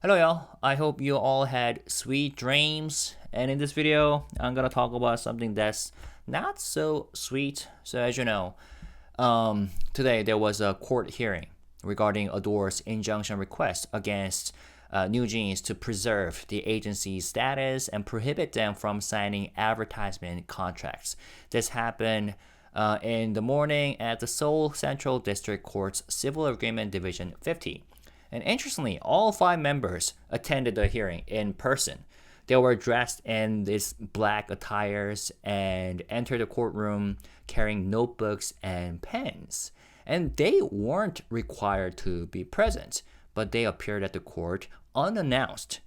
Hello y'all, I hope you all had sweet dreams, and in this video I'm gonna talk about something that's not so sweet. So as you know, today there was a court hearing regarding ADOR's injunction request against NewJeans to preserve the agency's status and prohibit them from signing advertisement contracts. This happened in the morning at the Seoul Central District Court's Civil Agreement Division 50. And interestingly, all five members attended the hearing in person. They were dressed in these black attires and entered the courtroom carrying notebooks and pens. And they weren't required to be present, but they appeared at the court unannounced.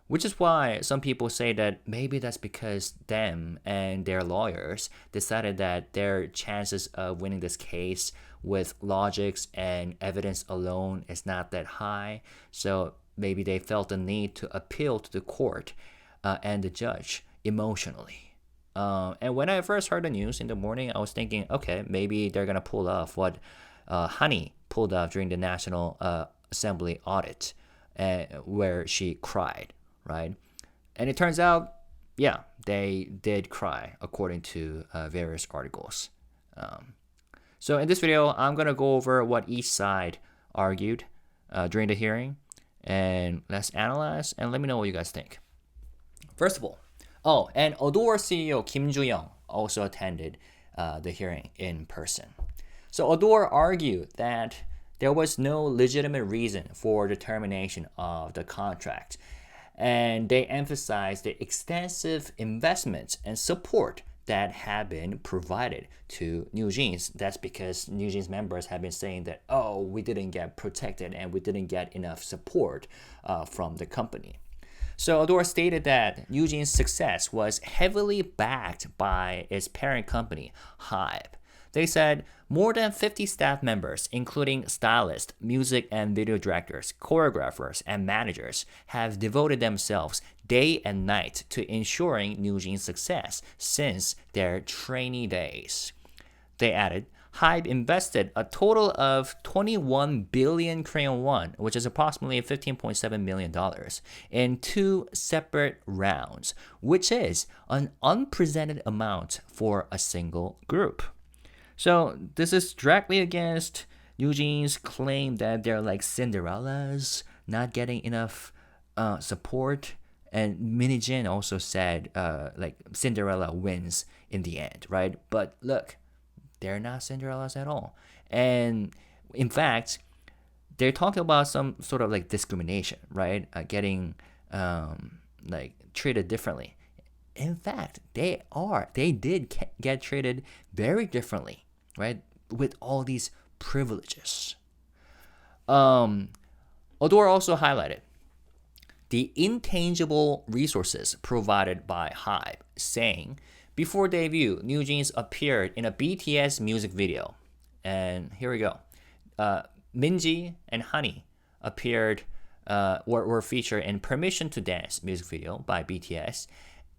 Which is why some people say that maybe that's because them and their lawyers decided that their chances of winning this case with logics and evidence alone is not that high. So maybe they felt the need to appeal to the court and the judge emotionally. And when I first heard the news in the morning, I was thinking, okay, maybe they're going to pull off what Honey pulled off during the National Assembly audit, where she cried, right? And it turns out, yeah, they did cry according to various articles. So in this video, I'm going to go over what each side argued during the hearing, and let's analyze and let me know what you guys think. First of all, and ADOR CEO Kim Joo-young also attended the hearing in person. So ADOR argued that there was no legitimate reason for the termination of the contract, and they emphasized the extensive investments and support that had been provided to NewJeans. That's because NewJeans members have been saying that, oh, we didn't get protected and we didn't get enough support from the company. So ADOR stated that NewJeans' success was heavily backed by its parent company, HYBE. They said more than 50 staff members, including stylists, music and video directors, choreographers, and managers, have devoted themselves day and night to ensuring NewJeans' success since their trainee days. They added, HYBE invested a total of 21 billion Korean won, which is approximately $15.7 million, in two separate rounds, which is an unprecedented amount for a single group. So this is directly against NewJeans' claim that they're like Cinderellas, not getting enough support. And Minijin also said like Cinderella wins in the end, right? But look, they're not Cinderellas at all. And in fact, they're talking about some sort of like discrimination, right? Getting like treated differently. In fact, they did get treated very differently, right? With all these privileges. ADOR also highlighted the intangible resources provided by HYBE, saying, before debut, NewJeans appeared in a BTS music video. And here we go. Minji and Honey were featured in Permission to Dance music video by BTS.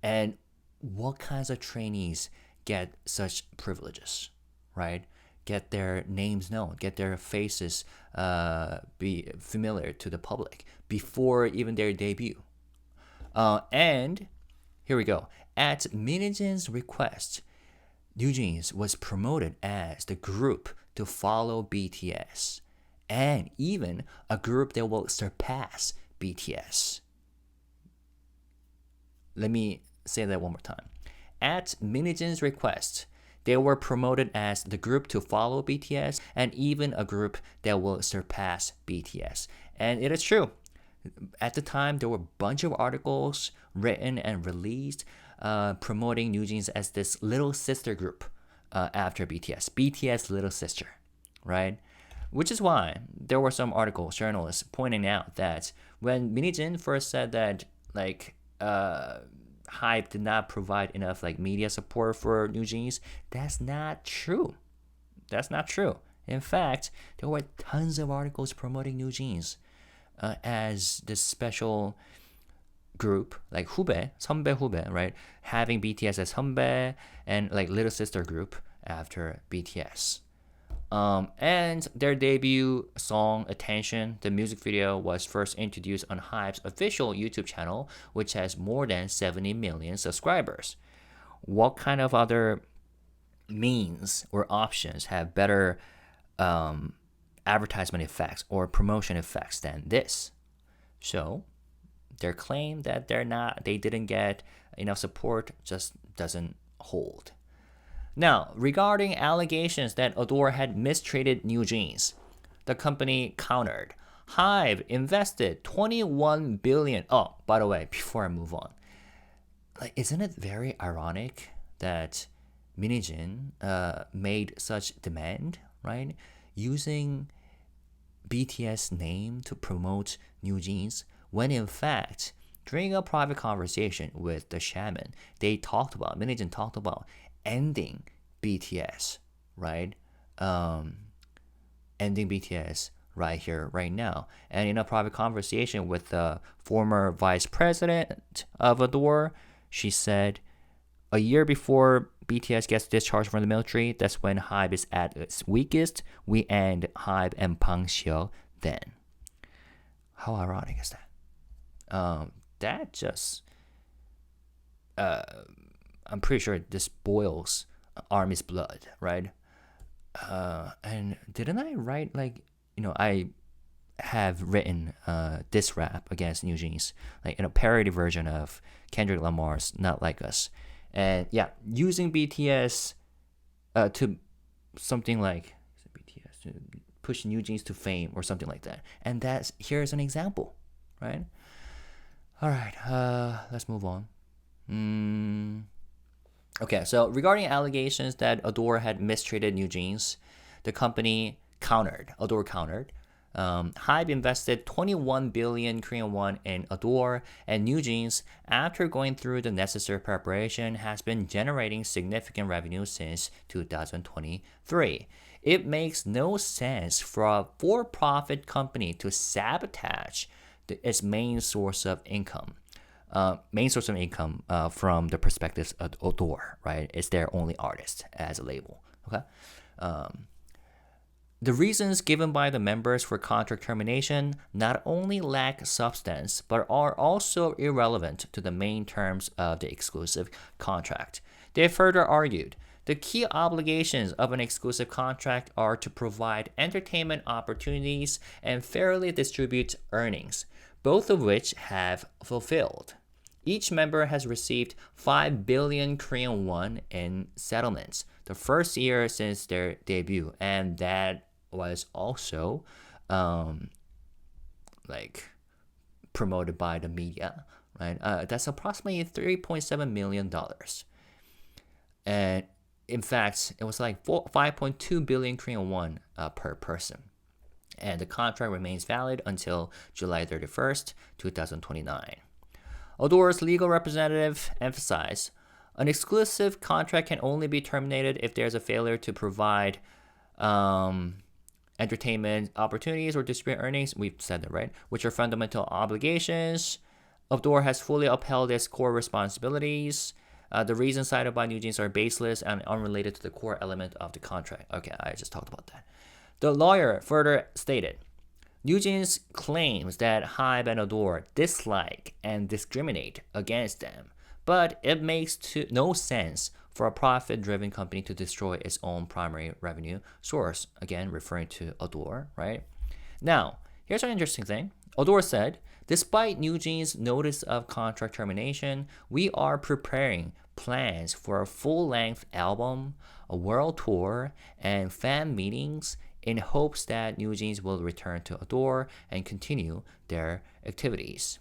And what kinds of trainees get such privileges, right? Get their names known, get their faces be familiar to the public before even their debut. And here we go. At Minijin's request, NewJeans was promoted as the group to follow BTS, and even a group that will surpass BTS. Let me say that one more time. At Minijin's request, they were promoted as the group to follow BTS and even a group that will surpass BTS. And it is true. At the time, there were a bunch of articles written and released promoting NewJeans as this little sister group after BTS. BTS little sister, right? Which is why there were some articles, journalists pointing out that when Minijin first said that like HYBE did not provide enough like media support for NewJeans, that's not true. That's not true. In fact, there were tons of articles promoting NewJeans as this special group, like HYBE, 선배 후배, right? Having BTS as 선배 and like little sister group after BTS. And their debut song, Attention, the music video was first introduced on HYBE's official YouTube channel, which has more than 70 million subscribers. What kind of other means or options have better advertisement effects or promotion effects than this? So their claim that they didn't get enough support just doesn't hold. Now, regarding allegations that ADOR had mistreated NewJeans, the company countered. HYBE invested 21 billion. Oh, by the way, before I move on, isn't it very ironic that Minijin made such demand, right? Using BTS name to promote NewJeans, when in fact, during a private conversation with the shaman, Minijin talked about ending BTS, right? Ending BTS right here, right now. And in a private conversation with the former vice president of ADOR, she said, a year before BTS gets discharged from the military, that's when HYBE is at its weakest. We end HYBE and Bang Xiu then. How ironic is that? That just... I'm pretty sure this boils Army's blood, right? And didn't I write I have written diss rap against NewJeans, like in a parody version of Kendrick Lamar's "Not Like Us," and yeah, using BTS to something like BTS to push NewJeans to fame or something like that, and here's an example, right? All right, let's move on. Okay, so regarding allegations that ADOR had mistreated NewJeans, the company ADOR countered. HYBE invested 21 billion Korean won in ADOR, and NewJeans, after going through the necessary preparation, has been generating significant revenue since 2023. It makes no sense for a for-profit company to sabotage its main source of income. From the perspectives of ADOR, right? It's their only artist as a label. Okay. The reasons given by the members for contract termination not only lack substance, but are also irrelevant to the main terms of the exclusive contract. They further argued the key obligations of an exclusive contract are to provide entertainment opportunities and fairly distribute earnings, both of which have fulfilled. Each member has received 5 billion Korean won in settlements, the first year since their debut, and that was also promoted by the media, right? That's approximately $3.7 million. And in fact, it was like 5.2 billion Korean won per person. And the contract remains valid until July 31st, 2029. ADOR's legal representative emphasized, an exclusive contract can only be terminated if there's a failure to provide entertainment opportunities or distribute earnings. We've said that, right? Which are fundamental obligations. ADOR has fully upheld its core responsibilities. The reasons cited by NewJeans are baseless and unrelated to the core element of the contract. Okay, I just talked about that. The lawyer further stated, NewJeans claims that HYBE and ADOR dislike and discriminate against them, but it makes no sense for a profit-driven company to destroy its own primary revenue source. Again, referring to ADOR, right? Now, here's an interesting thing. ADOR said, despite NewJeans' notice of contract termination, we are preparing plans for a full-length album, a world tour, and fan meetings in hopes that NewJeans will return to ADOR and continue their activities.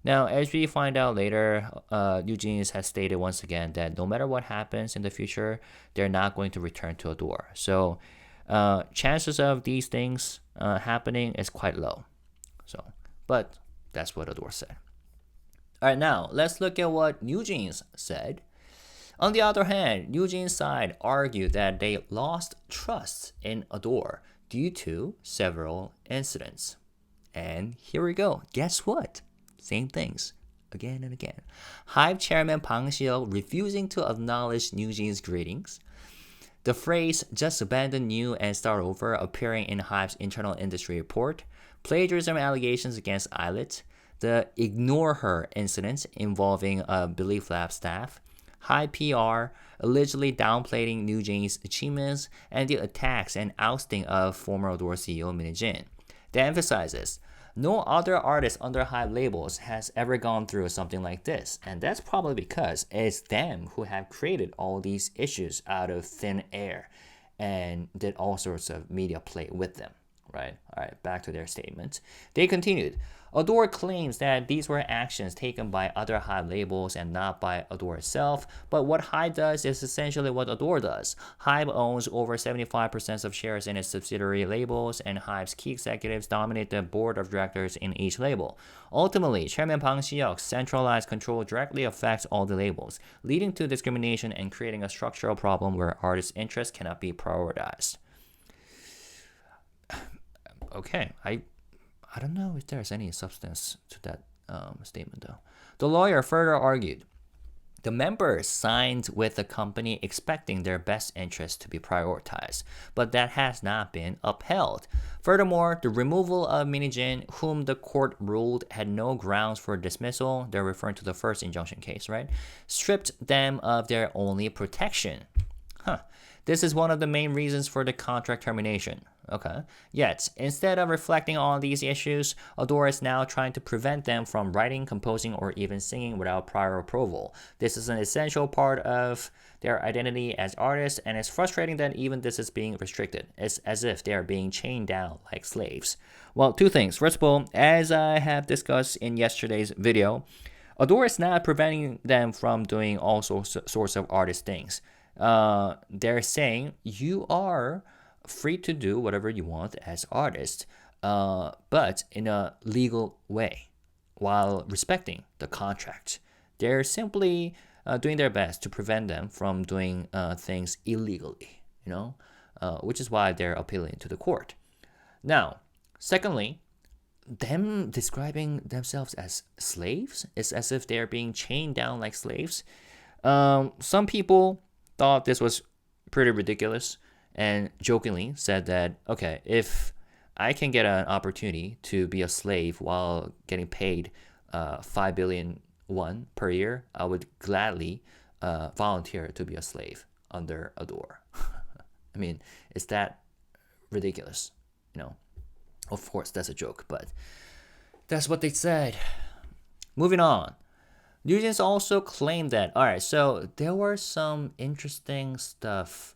Now, as we find out later, NewJeans has stated once again that no matter what happens in the future, they're not going to return to ADOR. So, chances of these things happening is quite low. But that's what ADOR said. All right, now let's look at what NewJeans said. On the other hand, NewJeans' side argued that they lost trust in ADOR due to several incidents. And here we go. Guess what? Same things again and again. HYBE chairman Bang Xiu refusing to acknowledge NewJeans' greetings. The phrase "just abandon new and start over" appearing in HYBE's internal industry report, plagiarism allegations against Eilert, the "ignore her" incident involving a Belief Lab staff, high PR, allegedly downplaying NewJeans' achievements, and the attacks and ousting of former ADOR CEO NewJeans. That emphasizes no other artist under HYBE labels has ever gone through something like this, and that's probably because it's them who have created all these issues out of thin air and did all sorts of media play with them, right? All right, back to their statement. They continued, ADOR claims that these were actions taken by other HYBE labels and not by ADOR itself, but what HYBE does is essentially what ADOR does. HYBE owns over 75% of shares in its subsidiary labels, and HYBE's key executives dominate the board of directors in each label. Ultimately, Chairman Bang Si-hyuk's centralized control directly affects all the labels, leading to discrimination and creating a structural problem where artists' interests cannot be prioritized. Okay, I don't know if there's any substance to that statement, though. The lawyer further argued, the members signed with the company expecting their best interests to be prioritized, but that has not been upheld. Furthermore, the removal of NewJeans, whom the court ruled had no grounds for dismissal, they're referring to the first injunction case, right? Stripped them of their only protection. This is one of the main reasons for the contract termination. Okay. Yet, instead of reflecting on these issues, ADOR is now trying to prevent them from writing, composing, or even singing without prior approval. This is an essential part of their identity as artists, and it's frustrating that even this is being restricted. It's as if they are being chained down like slaves. Well, two things. First of all, as I have discussed in yesterday's video, ADOR is not preventing them from doing all sorts of artist things. They're saying you are free to do whatever you want as artists, but in a legal way while respecting the contract. They're simply doing their best to prevent them from doing things illegally, which is why they're appealing to the court. Now, secondly, them describing themselves as slaves is as if they're being chained down like slaves. Some people thought this was pretty ridiculous and jokingly said that, okay, if I can get an opportunity to be a slave while getting paid 5 billion won per year, I would gladly volunteer to be a slave under ADOR. I mean, is that ridiculous? Of course, that's a joke, but that's what they said. Moving on. NewJeans also claimed that, all right, so there were some interesting stuff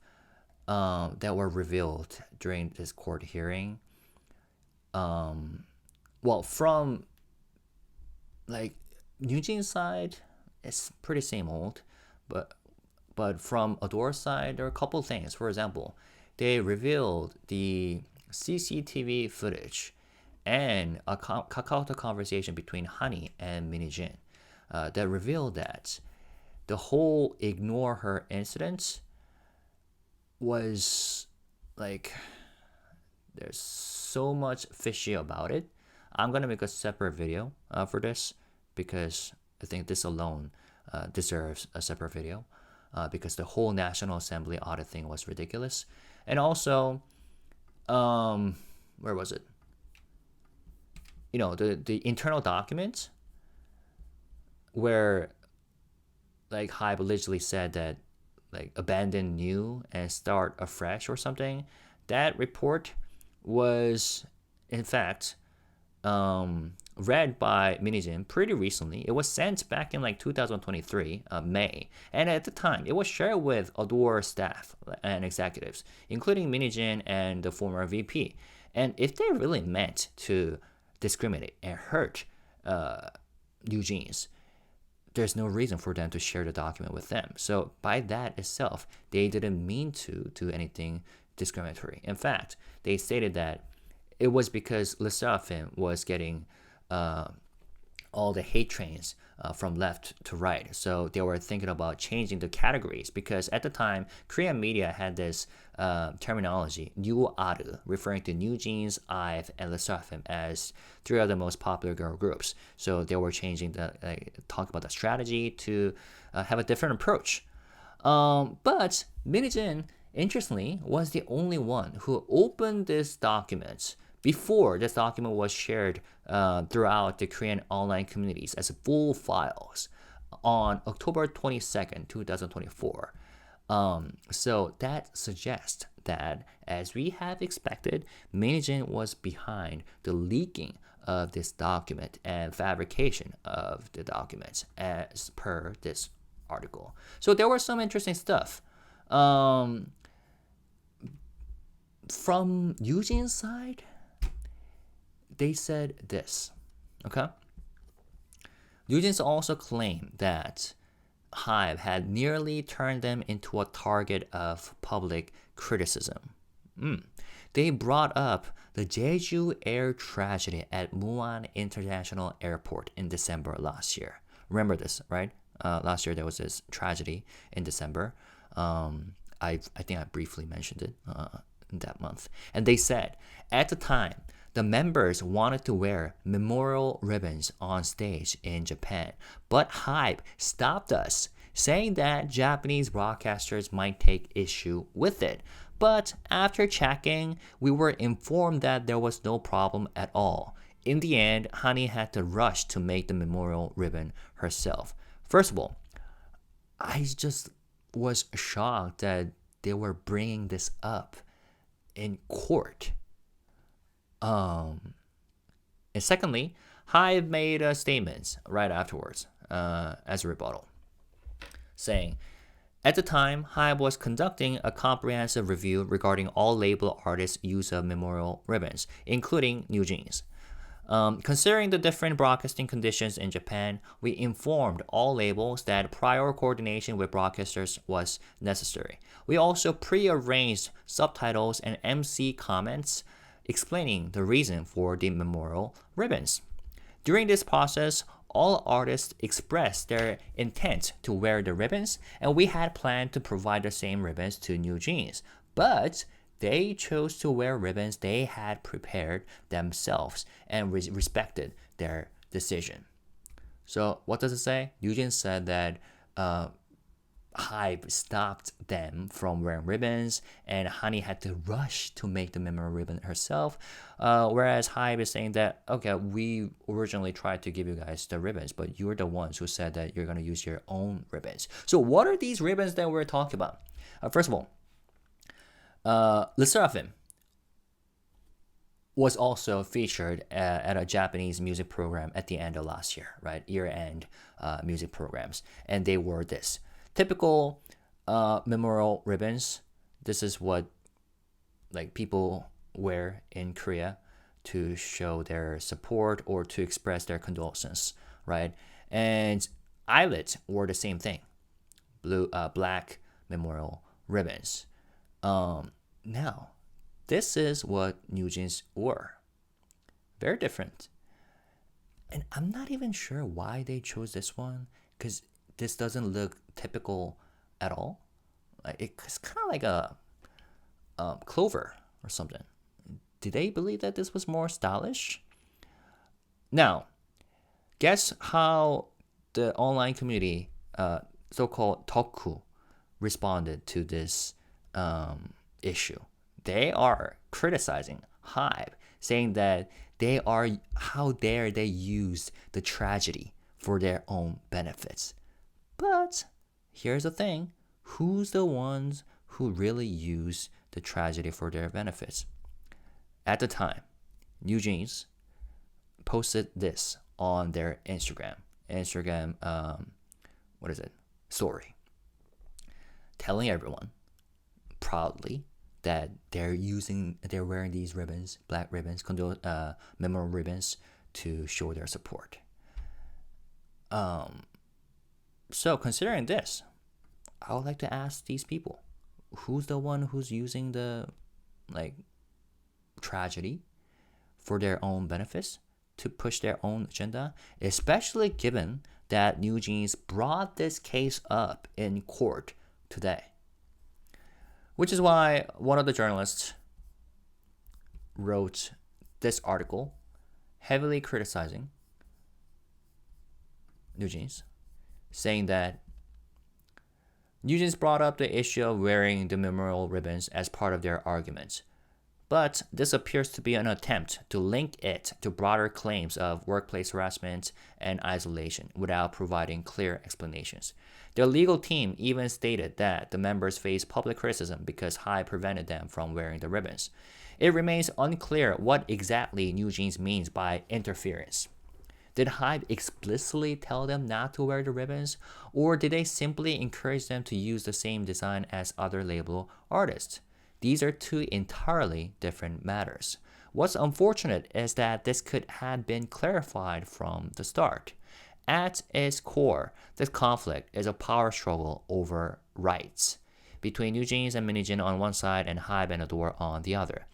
that were revealed during this court hearing. Well, from like NewJeans' side, it's pretty same old, but from ADOR's side, there are a couple things. For example, they revealed the CCTV footage and a Kakao conversation between Honey and NewJeans. That revealed that the whole ignore her incident was like, there's so much fishy about it. I'm gonna make a separate video for this because I think this alone deserves a separate video because the whole National Assembly audit thing was ridiculous. And also, where was it? The internal documents where like HYBE allegedly said that like abandon new and start afresh or something. That report was in fact read by NewJeans pretty recently. It was sent back in like 2023 May, and at the time it was shared with ADOR staff and executives, including NewJeans and the former VP. And if they really meant to discriminate and hurt NewJeans, there's no reason for them to share the document with them. So by that itself, they didn't mean to do anything discriminatory. In fact, they stated that it was because Le Sserafim was getting all the hate trains from left to right. So they were thinking about changing the categories because at the time, Korean media had this terminology, new ADOR, referring to NewJeans, IVE, and Le Sserafim as three of the most popular girl groups. So they were changing talk about the strategy to have a different approach. But NewJeans interestingly, was the only one who opened this document before this document was shared throughout the Korean online communities as full files on October 22nd, 2024. So that suggests that, as we have expected, NewJeans was behind the leaking of this document and fabrication of the documents as per this article. So there was some interesting stuff. From NewJeans' side, they said this, okay? NewJeans also claimed that HYBE had nearly turned them into a target of public criticism. They brought up the Jeju air tragedy at Muan International Airport in December last year. Remember this, right? Last year there was this tragedy in December. I think I briefly mentioned it that month. And they said, at the time, the members wanted to wear memorial ribbons on stage in Japan, but HYBE stopped us, saying that Japanese broadcasters might take issue with it. But after checking, we were informed that there was no problem at all. In the end, Hani had to rush to make the memorial ribbon herself. First of all, I just was shocked that they were bringing this up in court. And secondly, HYBE made a statement right afterwards as a rebuttal, saying, at the time, HYBE was conducting a comprehensive review regarding all label artists' use of memorial ribbons, including NewJeans. Considering the different broadcasting conditions in Japan, we informed all labels that prior coordination with broadcasters was necessary. We also pre-arranged subtitles and MC comments explaining the reason for the memorial ribbons. During this process, all artists expressed their intent to wear the ribbons, and we had planned to provide the same ribbons to NewJeans, but they chose to wear ribbons they had prepared themselves and respected their decision. So what does it say? NewJeans said that HYBE stopped them from wearing ribbons, and Hani had to rush to make the memorial ribbon herself. Whereas HYBE is saying that, okay, we originally tried to give you guys the ribbons, but you're the ones who said that you're going to use your own ribbons. So what are these ribbons that we're talking about? First of all, Le Sserafim was also featured at a Japanese music program at the end of last year, right? Year-end music programs. And they wore this. Typical memorial ribbons. This is what like people wear in Korea to show their support or to express their condolences, right? And Islet wore the same thing, black memorial ribbons. Now, this is what NewJeans were. Very different. And I'm not even sure why they chose this one, because this doesn't look typical at all. Like it's kind of like a clover or something. Did they believe that this was more stylish? Now, guess how the online community, so-called Toku, responded to this issue. They are criticizing HYBE, saying that how dare they use the tragedy for their own benefits. But here's the thing, who's the ones who really use the tragedy for their benefits? At the time, NewJeans posted this on their Instagram, story, telling everyone proudly that they're wearing these ribbons, black ribbons, memorial ribbons, to show their support. So considering this, I would like to ask these people, who's the one who's using the tragedy for their own benefits to push their own agenda, especially given that NewJeans brought this case up in court today. Which is why one of the journalists wrote this article heavily criticizing NewJeans, saying that NewJeans brought up the issue of wearing the memorial ribbons as part of their argument. But this appears to be an attempt to link it to broader claims of workplace harassment and isolation without providing clear explanations. Their legal team even stated that the members faced public criticism because HYBE prevented them from wearing the ribbons. It remains unclear what exactly NewJeans means by interference. Did HYBE explicitly tell them not to wear the ribbons, or did they simply encourage them to use the same design as other label artists? These are two entirely different matters. What's unfortunate is that this could have been clarified from the start. At its core, this conflict is a power struggle over rights between NewJeans and Minijin on one side and HYBE and ADOR on the other.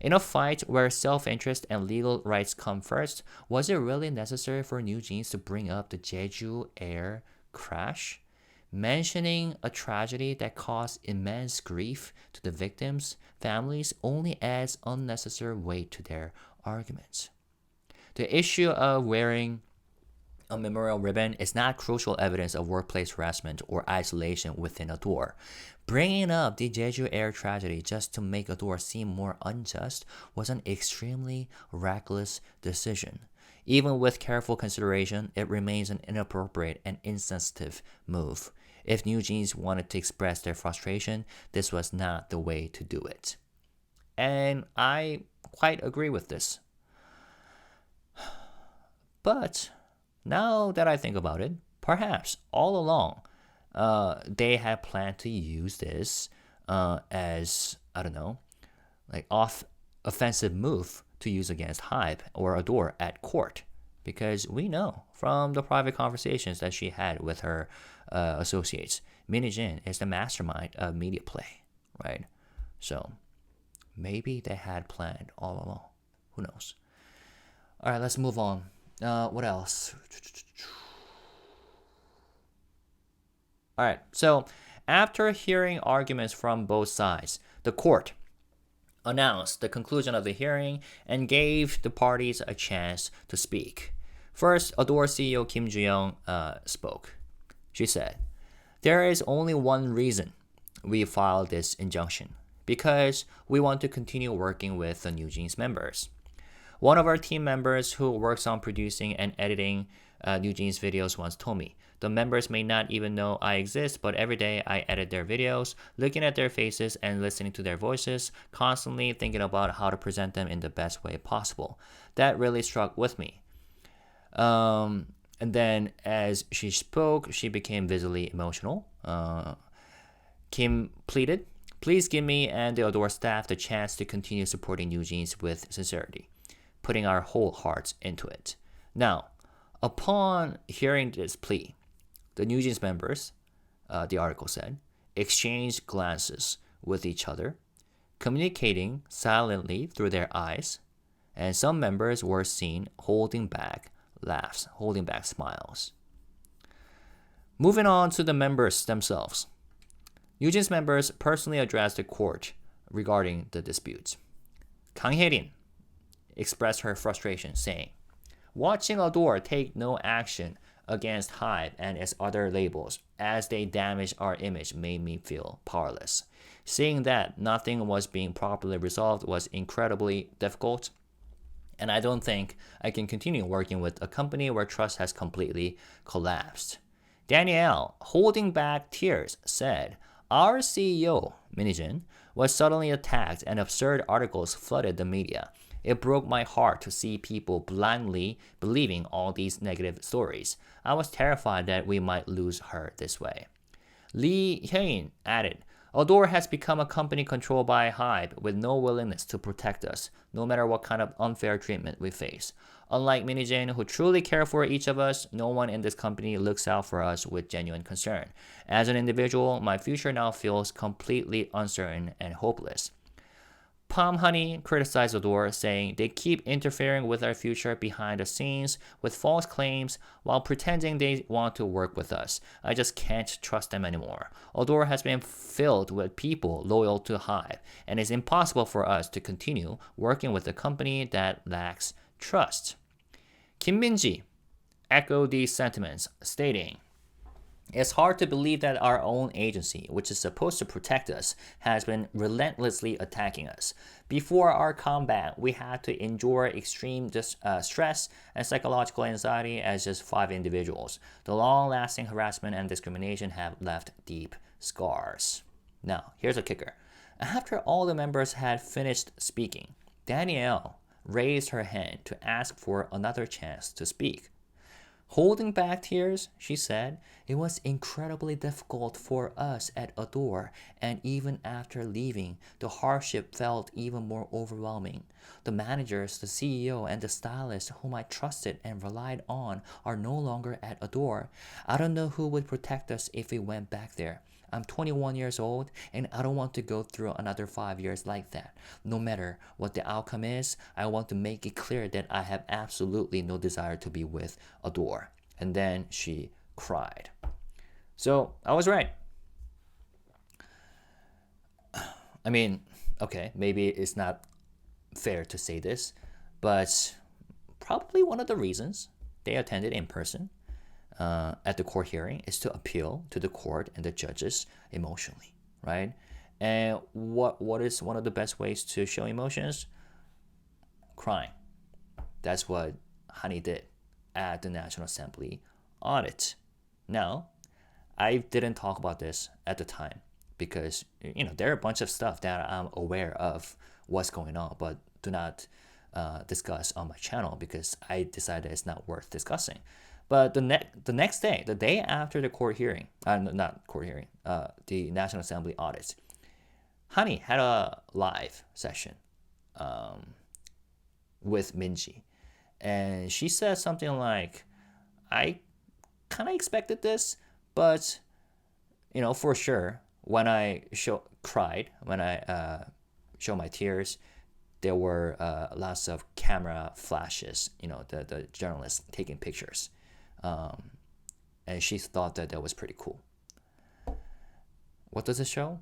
In a fight where self-interest and legal rights come first, was it really necessary for NewJeans to bring up the Jeju Air crash? Mentioning a tragedy that caused immense grief to the victims' families only adds unnecessary weight to their arguments. The issue of wearing a memorial ribbon is not crucial evidence of workplace harassment or isolation within ADOR. Bringing up the Jeju Air tragedy just to make ADOR seem more unjust was an extremely reckless decision. Even with careful consideration, it remains an inappropriate and insensitive move. If NewJeans wanted to express their frustration, this was not the way to do it. And I quite agree with this. But now that I think about it, perhaps all along, they had planned to use this as, I don't know, like offensive move to use against HYBE or ADOR at court. Because we know from the private conversations that she had with her associates, Minijin is the mastermind of media play, right? So maybe they had planned all along. Who knows? All right, let's move on. What else? All right, so after hearing arguments from both sides, the court announced the conclusion of the hearing and gave the parties a chance to speak. First, ADOR CEO Kim Ju-young spoke. She said, "There is only one reason we filed this injunction, because we want to continue working with the NewJeans members. One of our team members who works on producing and editing NewJeans videos once told me, the members may not even know I exist, but every day I edit their videos, looking at their faces and listening to their voices, constantly thinking about how to present them in the best way possible. That really struck with me." And then as she spoke, she became visibly emotional. Kim pleaded, "Please give me and the ADOR staff the chance to continue supporting NewJeans with sincerity, putting our whole hearts into it." Now, upon hearing this plea, the NewJeans members, the article said, exchanged glances with each other, communicating silently through their eyes, and some members were seen holding back laughs, holding back smiles. Moving on to the members themselves. NewJeans members personally addressed the court regarding the dispute. Kang Hye-rin expressed her frustration, saying, "Watching ADOR take no action against HYBE and its other labels as they damage our image made me feel powerless. Seeing that nothing was being properly resolved was incredibly difficult, and I don't think I can continue working with a company where trust has completely collapsed." Danielle, holding back tears, said, "Our CEO, Minijin, was suddenly attacked and absurd articles flooded the media. It broke my heart to see people blindly believing all these negative stories. I was terrified that we might lose her this way." Lee Hyun added, "ADOR has become a company controlled by HYBE with no willingness to protect us, no matter what kind of unfair treatment we face. Unlike Minijin, who truly care for each of us, no one in this company looks out for us with genuine concern. As an individual, my future now feels completely uncertain and hopeless." Palm Honey criticized ADOR, saying they keep interfering with our future behind the scenes with false claims while pretending they want to work with us. I just can't trust them anymore. ADOR has been filled with people loyal to HYBE, and it's impossible for us to continue working with a company that lacks trust. Kim Min-ji echoed these sentiments, stating, It's hard to believe that our own agency, which is supposed to protect us, has been relentlessly attacking us. Before our combat, we had to endure extreme stress and psychological anxiety as just 5 individuals. The long lasting harassment and discrimination have left deep scars. Now, here's a kicker. After all the members had finished speaking, Danielle raised her hand to ask for another chance to speak. Holding back tears, she said, it was incredibly difficult for us at ADOR, and even after leaving, the hardship felt even more overwhelming. The managers, the CEO, and the stylists whom I trusted and relied on are no longer at ADOR. I don't know who would protect us if we went back there. I'm 21 years old, and I don't want to go through another 5 years like that. No matter what the outcome is, I want to make it clear that I have absolutely no desire to be with ADOR. And then she cried. So I was right. I mean, okay, maybe it's not fair to say this, but probably one of the reasons they attended in person at the court hearing is to appeal to the court and the judges emotionally, right? And what is one of the best ways to show emotions? Crying. That's what Honey did at the National Assembly audit. Now, I didn't talk about this at the time because there are a bunch of stuff that I'm aware of what's going on, but do not discuss on my channel because I decided it's not worth discussing. But the next day, the day after the court hearing, not court hearing, the National Assembly audit, Honey had a live session with Minji. And she said something like, I kind of expected this, but, for sure, when I cried, when I showed my tears, there were lots of camera flashes, the journalists taking pictures. And she thought that was pretty cool. What does it show?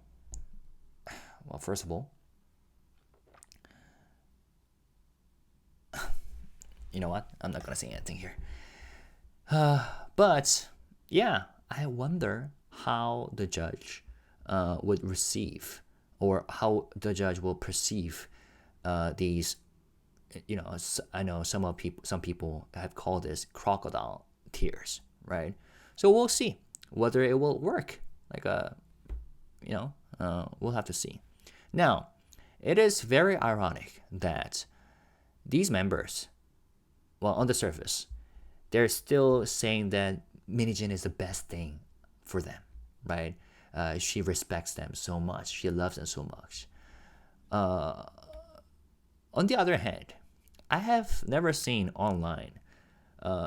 Well, first of all, you know what? I'm not going to say anything here. But, yeah, I wonder how the judge would receive or how the judge will perceive these, I know some people have called this crocodile tears, right? So we'll see whether it will work. We'll have to see. Now, it is very ironic that these members, well, on the surface, they're still saying that Minijin is the best thing for them, right? She respects them so much. She loves them so much. On the other hand, I have never seen online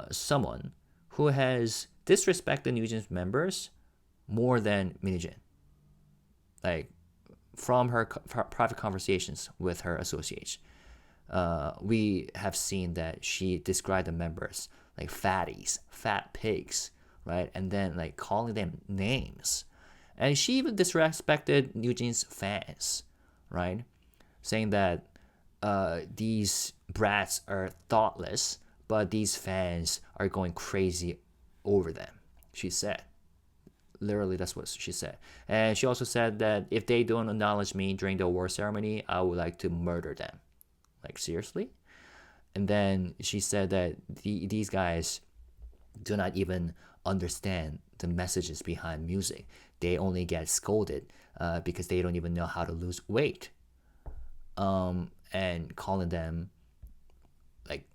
someone who has disrespected NewJeans members more than Minijin. Like, from her private conversations with her associates, we have seen that she described the members like fatties, fat pigs, right? And then like calling them names. And she even disrespected NewJeans fans, right? Saying that these brats are thoughtless, but these fans are going crazy over them, she said. Literally, that's what she said. And she also said that if they don't acknowledge me during the award ceremony, I would like to murder them. Like, seriously? And then she said that these guys do not even understand the messages behind music. They only get scolded because they don't even know how to lose weight. And calling them, like,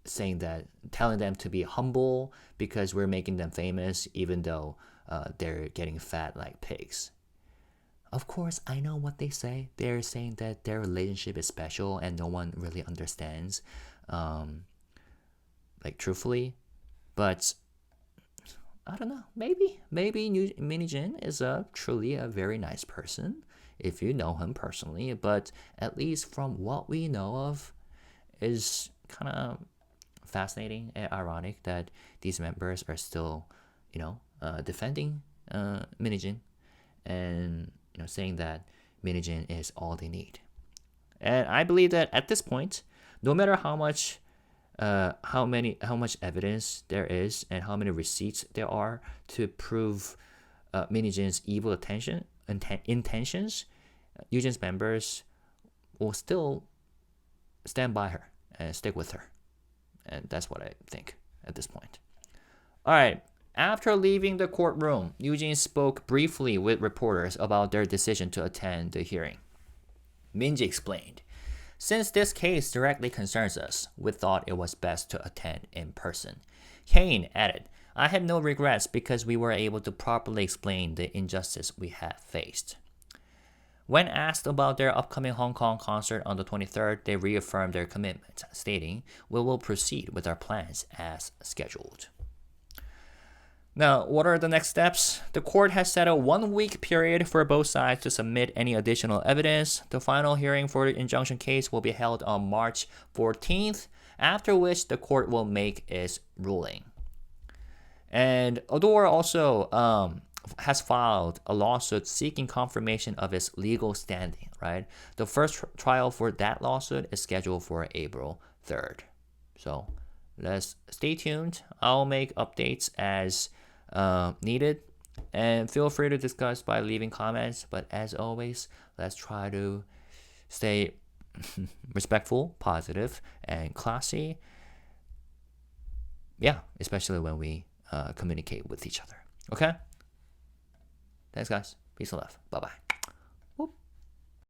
telling them to be humble because we're making them famous, even though they're getting fat like pigs. Of course, I know what they say. They're saying that their relationship is special and no one really understands, truthfully. But I don't know. Maybe Minijin is truly a very nice person if you know him personally. But at least from what we know of, is kind of fascinating and ironic that these members are still, defending Minijin and saying that Minijin is all they need. And I believe that at this point, no matter how much how much evidence there is and how many receipts there are to prove NewJeans' evil intentions, NewJeans members will still stand by her and stick with her. And that's what I think at this point. All right. After leaving the courtroom, NewJeans spoke briefly with reporters about their decision to attend the hearing. Minji explained, "Since this case directly concerns us, we thought it was best to attend in person." Kane added, "I had no regrets because we were able to properly explain the injustice we have faced." When asked about their upcoming Hong Kong concert on the 23rd, they reaffirmed their commitment, stating, "We will proceed with our plans as scheduled." Now, what are the next steps? The court has set a 1-week period for both sides to submit any additional evidence. The final hearing for the injunction case will be held on March 14th, after which the court will make its ruling. And ADOR also has filed a lawsuit seeking confirmation of its legal standing, right? The first trial for that lawsuit is scheduled for April 3rd. So let's stay tuned. I'll make updates as needed, and feel free to discuss by leaving comments. But as always, let's try to stay respectful, positive, and classy. Yeah, especially when we communicate with each other. Okay? Thanks, guys. Peace and love. Bye-bye.